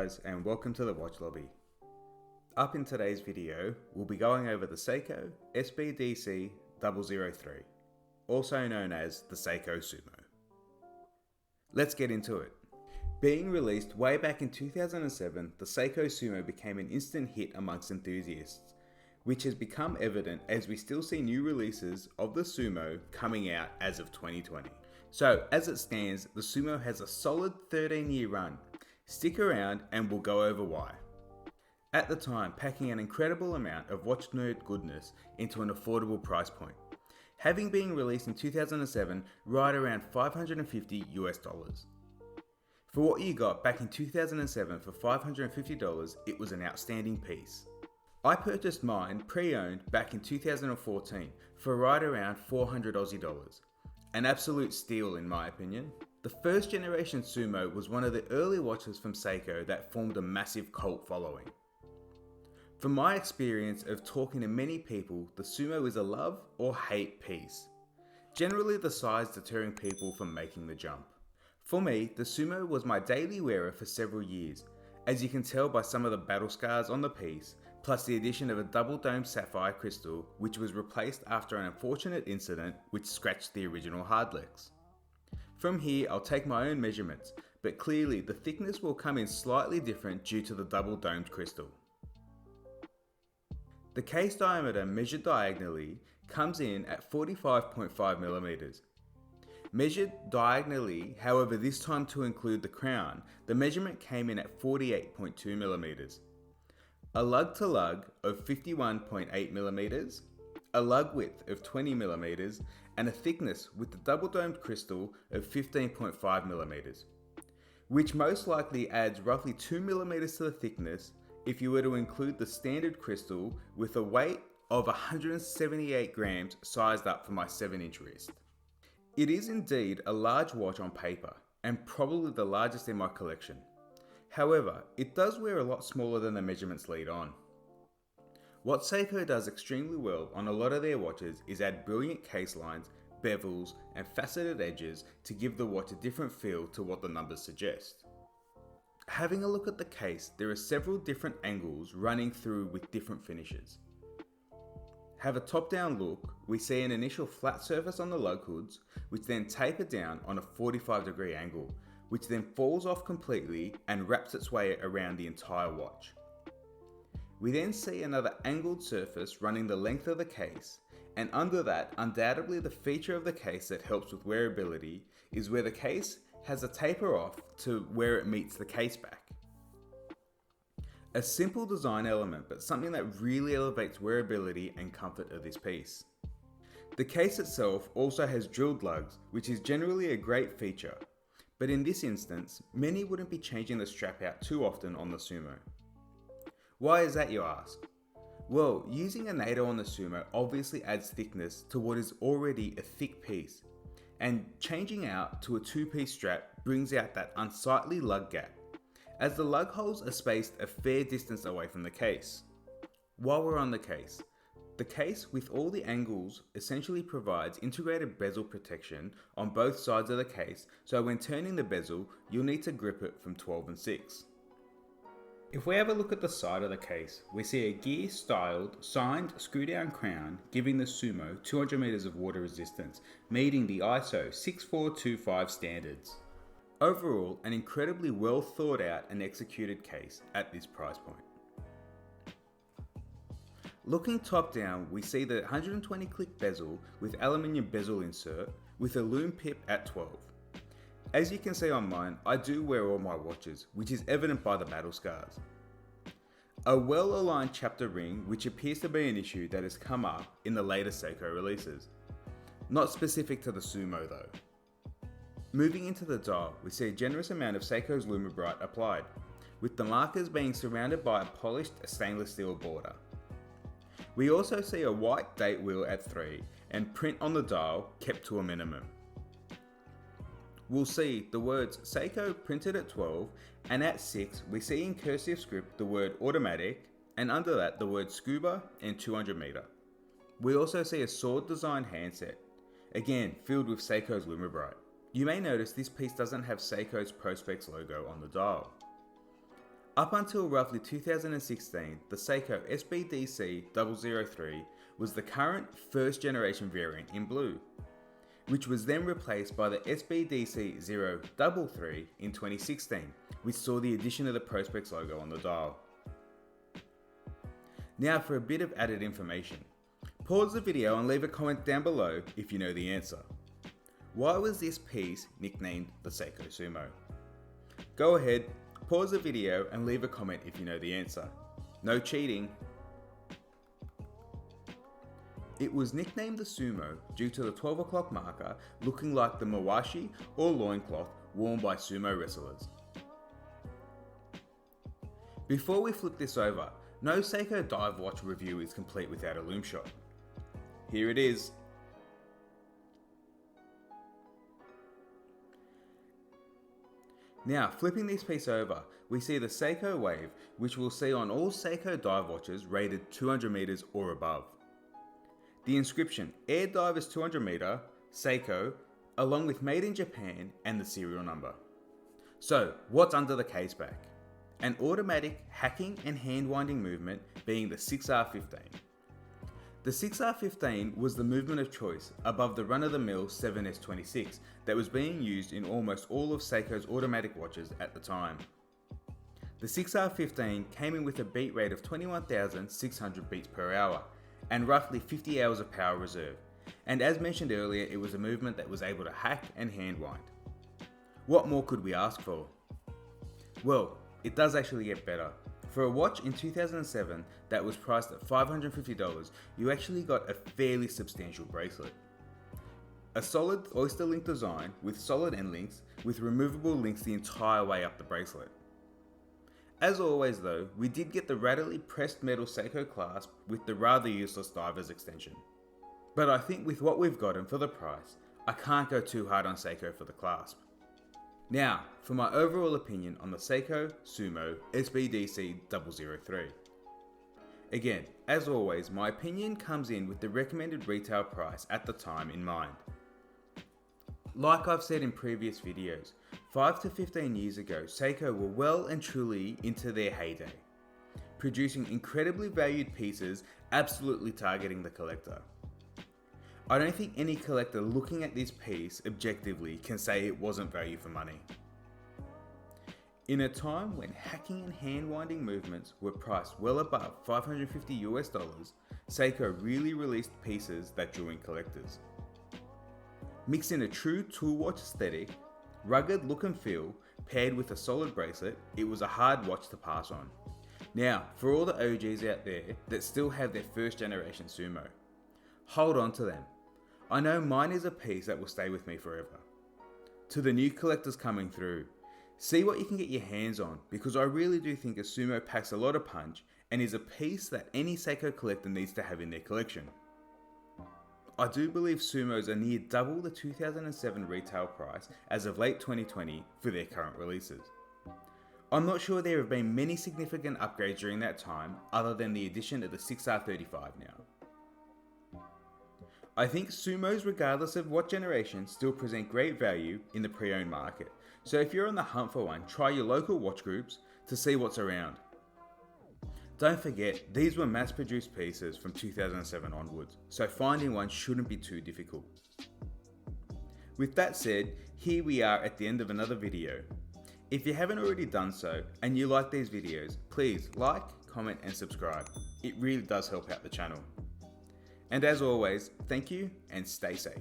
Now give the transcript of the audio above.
guys, and welcome to the Watch Lobby. Up in today's video, we'll be going over the Seiko SBDC003, also known as the Seiko Sumo. Let's get into it. Being released way back in 2007, the Seiko Sumo became an instant hit amongst enthusiasts, which has become evident as we still see new releases of the Sumo coming out as of 2020. So as it stands, the Sumo has a solid 13-year run. Stick around and we'll go over why. At the time, packing an incredible amount of watch nerd goodness into an affordable price point, having been released in 2007 right around $550 US. For what you got back in 2007 for $550, it was an outstanding piece. I purchased mine pre-owned back in 2014 for right around 400 Aussie dollars. An absolute steal in my opinion. The first generation Sumo was one of the early watches from Seiko that formed a massive cult following. From my experience of talking to many people, the Sumo is a love or hate piece. Generally the size deterring people from making the jump. For me, the Sumo was my daily wearer for several years, as you can tell by some of the battle scars on the piece, plus the addition of a double domed sapphire crystal which was replaced after an unfortunate incident which scratched the original hardlex. From here I'll take my own measurements, but clearly the thickness will come in slightly different due to the double domed crystal. The case diameter measured diagonally comes in at 45.5mm. Measured diagonally, however this time to include the crown, the measurement came in at 48.2mm. A lug to lug of 51.8mm, a lug width of 20mm, and a thickness with the double domed crystal of 15.5mm, which most likely adds roughly 2mm to the thickness if you were to include the standard crystal with a weight of 178 grams sized up for my 7-inch wrist. It is indeed a large watch on paper, and probably the largest in my collection. However, it does wear a lot smaller than the measurements lead on. What Seiko does extremely well on a lot of their watches is add brilliant case lines, bezels, and faceted edges to give the watch a different feel to what the numbers suggest. Having a look at the case, there are several different angles running through with different finishes. Have a top-down look, we see an initial flat surface on the lug hoods, which then taper down on a 45-degree angle, which then falls off completely and wraps its way around the entire watch. We then see another angled surface running the length of the case, and under that, undoubtedly the feature of the case that helps with wearability is where the case has a taper off to where it meets the case back. A simple design element, but something that really elevates wearability and comfort of this piece. The case itself also has drilled lugs, which is generally a great feature, but in this instance, many wouldn't be changing the strap out too often on the Sumo. Why is that, you ask? Well, using a NATO on the Sumo obviously adds thickness to what is already a thick piece, and changing out to a 2-piece strap brings out that unsightly lug gap, as the lug holes are spaced a fair distance away from the case. While we're on the case with all the angles essentially provides integrated bezel protection on both sides of the case, so when turning the bezel, you'll need to grip it from 12 and 6. If we have a look at the side of the case, we see a gear styled, signed screw down crown giving the Sumo 200 meters of water resistance, meeting the ISO 6425 standards. Overall, an incredibly well thought out and executed case at this price point. Looking top down, we see the 120 click bezel with aluminium bezel insert with a lume pip at 12. As you can see on mine, I do wear all my watches, which is evident by the battle scars. A well aligned chapter ring, which appears to be an issue that has come up in the later Seiko releases. Not specific to the Sumo though. Moving into the dial, we see a generous amount of Seiko's lume applied, with the markers being surrounded by a polished stainless steel border. We also see a white date wheel at 3 and print on the dial kept to a minimum. We'll see the words Seiko printed at 12, and at 6 we see in cursive script the word automatic, and under that the word scuba and 200 meter. We also see a sword design handset, again filled with Seiko's lume. You may notice this piece doesn't have Seiko's Prospex logo on the dial. Up until roughly 2016, the Seiko SBDC003 was the current first generation variant in blue, which was then replaced by the SBDC033 in 2016, which saw the addition of the Prospex logo on the dial. Now for a bit of added information. Pause the video and leave a comment down below if you know the answer. Why was this piece nicknamed the Seiko Sumo? Go ahead, pause the video and leave a comment if you know the answer. No cheating. It was nicknamed the Sumo due to the 12 o'clock marker looking like the mawashi or loincloth worn by sumo wrestlers. Before we flip this over, no Seiko dive watch review is complete without a lume shot. Here it is. Now, flipping this piece over, we see the Seiko Wave, which we'll see on all Seiko dive watches rated 200 meters or above. The inscription, Air Divers 200 meter, Seiko, along with Made in Japan and the serial number. So, what's under the case back? An automatic hacking and hand winding movement being the 6R15. The 6R15 was the movement of choice above the run-of-the-mill 7S26 that was being used in almost all of Seiko's automatic watches at the time. The 6R15 came in with a beat rate of 21,600 beats per hour and roughly 50 hours of power reserve, and as mentioned earlier, it was a movement that was able to hack and hand wind. What more could we ask for? Well, it does actually get better. For a watch in 2007 that was priced at $550, you actually got a fairly substantial bracelet. A solid oyster link design with solid end links with removable links the entire way up the bracelet. As always though, we did get the rattly pressed metal Seiko clasp with the rather useless diver's extension. But I think with what we've gotten for the price, I can't go too hard on Seiko for the clasp. Now, for my overall opinion on the Seiko Sumo SBDC003. Again, as always, my opinion comes in with the recommended retail price at the time in mind. Like I've said in previous videos, 5 to 15 years ago, Seiko were well and truly into their heyday, producing incredibly valued pieces, absolutely targeting the collector. I don't think any collector looking at this piece objectively can say it wasn't value for money. In a time when hacking and hand winding movements were priced well above $550 Seiko really released pieces that drew in collectors. Mixed in a true tool watch aesthetic, rugged look and feel, paired with a solid bracelet, it was a hard watch to pass on. Now, for all the OGs out there that still have their first generation Sumo, hold on to them. I know mine is a piece that will stay with me forever. To the new collectors coming through, see what you can get your hands on because I really do think a Sumo packs a lot of punch and is a piece that any Seiko collector needs to have in their collection. I do believe Sumos are near double the 2007 retail price as of late 2020 for their current releases. I'm not sure there have been many significant upgrades during that time other than the addition of the 6R35 now. I think Sumos, regardless of what generation, still present great value in the pre-owned market, so if you're on the hunt for one, try your local watch groups to see what's around. Don't forget, these were mass-produced pieces from 2007 onwards, so finding one shouldn't be too difficult. With that said, here we are at the end of another video. If you haven't already done so, and you like these videos, please like, comment and subscribe. It really does help out the channel. And as always, thank you and stay safe.